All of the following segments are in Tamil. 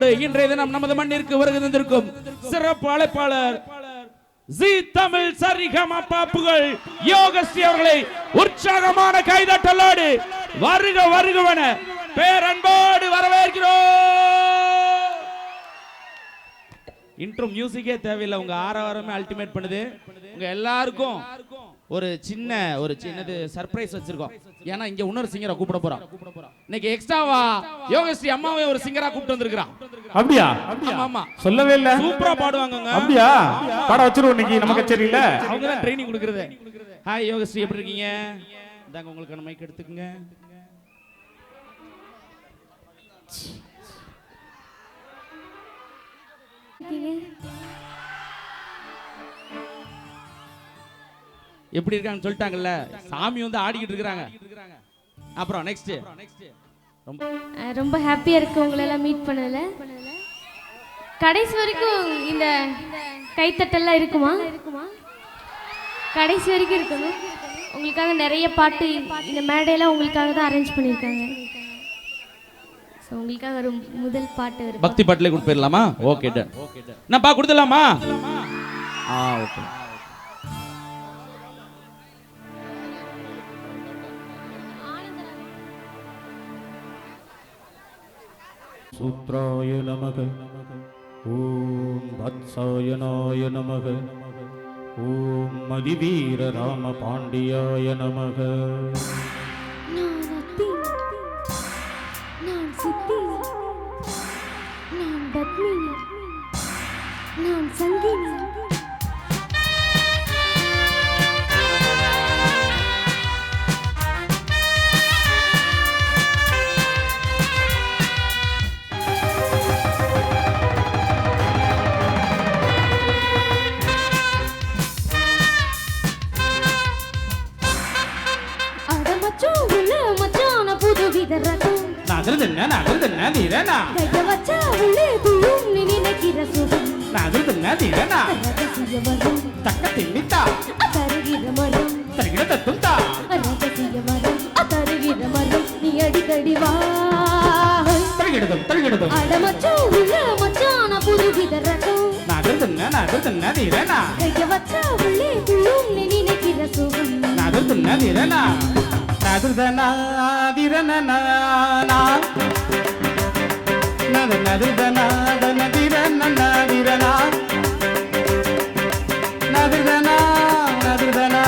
இன்றைய தினம் நமது மண்ணிற்கு வருகை தந்திருக்கும் சிறப்பு அழைப்பாளர் ஜி தமிழ் சரிகம பாப்புகள் யோகஸ்ரீ அவர்களை உற்சாகமான கைதட்டலோடு வருக வருகவன பேரன்போடு வரவேற்கிறோம். இன்ட்ரோ மியூசிக்கே தேவையில்லை, உங்க ஆரவாரமே அல்டிமேட் பண்ணுது. உங்க எல்லாருக்கும் ஒரு சின்னது சர்ப்ரைஸ் வச்சிருக்கோம். ஏன்னா இங்க இன்னொரு சிங்கரை கூப்பிட போறோம். இன்னைக்கு எக்ஸ்ட்ராவா யோகஸ்ரீ அம்மாவை ஒரு சிங்கரா கூப்பிட்டு வந்திருக்கான். அப்படியா? ஆமா, சொல்லவே இல்ல. சூப்பரா பாடுவாங்க. அப்படியா? பாட வச்சிருவோம் இன்னைக்கு நம்ம கச்சேரியில. அவங்க தான் ட்ரைனிங் கொடுக்கறது. ஹாய் யோகஸ்ரீ, எப்படி இருக்கீங்க? இந்தாங்க உங்களுக்கு மைக் எடுத்துக்கங்க. எப்படி இருக்கான்னு சொல்லிட்டாங்கல்ல, சாமி வந்து ஆடிக்கிட்டு இருக்காங்க. அப்புறம் நெக்ஸ்ட் ரொம்ப ஹாப்பியா இருக்கு உங்களை எல்லாம் மீட் பண்ணல. கடைசி வரைக்கும் இந்த கைத்தட்டெல்லாம் இருக்குமா? கடைசி வரைக்கும் இருக்கணும். உங்களுக்காக நிறைய பாட்டு இந்த மேடையெல்லாம் உங்களுக்காக தான் அரேஞ்ச் பண்ணியிருக்காங்க. ஸோ உங்களுக்காக ஒரு முதல் பாட்டு வரும். பக்தி பாட்டிலே கொடுத்து போயிடலாமா? Okay done. நான் பா கொடுத்துடலாமா? ஓகே. சூத்ராய நமக, ஓம் வத்சாயனாய நமக, ஓம் மதிவீர ராம பாண்டியாய நமக. நான் அத்தி, நான் சித்தி, நான் பத்மினி, நான் சங்கீனி. நகர்தன்னா நீரனா, கைய வச்சா உள்ளே துள்ளும் நீ நினைக்கிற சுகம். நகர்தன்னா நீரனா, ரகசிய வரம் தக்கத்தின் மித்தா, அத்தருகிற மரம், தருகிற தத்துந்தா, ரகசிய வரம் அத்தருகிற மரம். நீ அடிக்கடி வா, தருகிடதும் அடமச்சோ உள்ள மச்சான புதுவித ரகம். நகர்தன்னா நீரனா, கைய வச்சா உள்ளே துள்ளும் நீ நினைக்கிற சுகம். நகர்தன்னா நீரனா, நகர்தனா திரனனா, நகர்தனா திரனனா திரனா, நகர்தனா நகர்தனா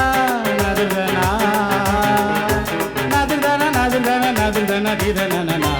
நகர்தனா நகர்தனா நகர்தனா நகர்தனா திரனனா.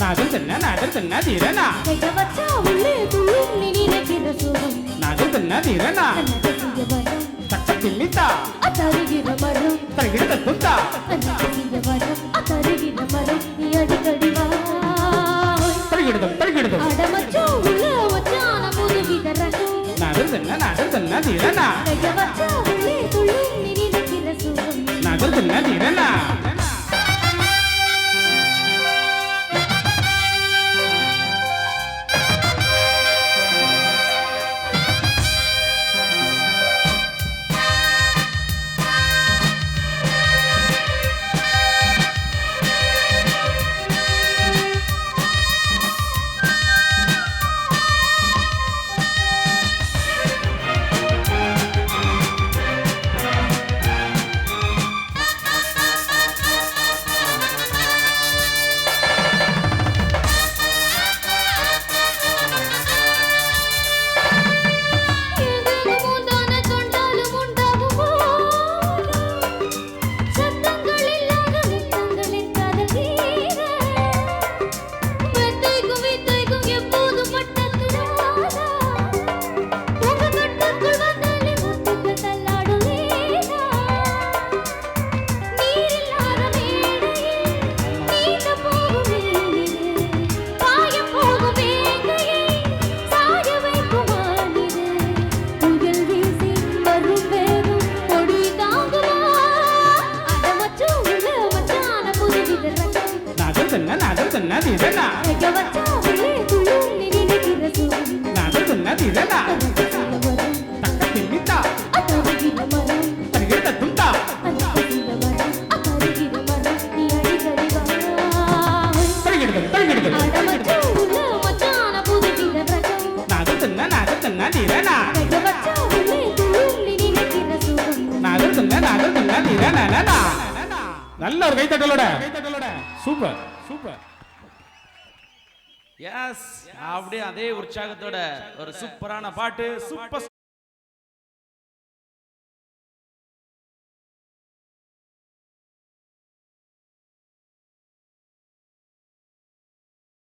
நகர்தன்னா திரனா, கைய வச்சா உள்ளே துள்ளும் நீ நினைக்கிற சுகம். நகர்தன்னா திரனா, ரகசிய வரம் தக்கத்தின் மித்தா, அத்தருகிற மரம், தருகிற தத்துந்தா, ரகசிய வரம் அத்தருகிற மரம். நீ அடிக்கடி வா, தருகிடதும் அடமச்சோ உள்ள மச்சான புதுவித ரகம். நகர்தன்னா திரனா, கைய வச்சா உள்ளே துள்ளும் நீ நினைக்கிற சுகம். நகர்தன்னா திரனா. நடுதல்ல நடுதல்ல நிரனா நல்ல ஒரு கைத்தட்டலோட சூப்பர் சூப்பர். எஸ் அப்படியே அதே உற்சாகத்தோட ஒரு சூப்பரான பாட்டு சூப்பர்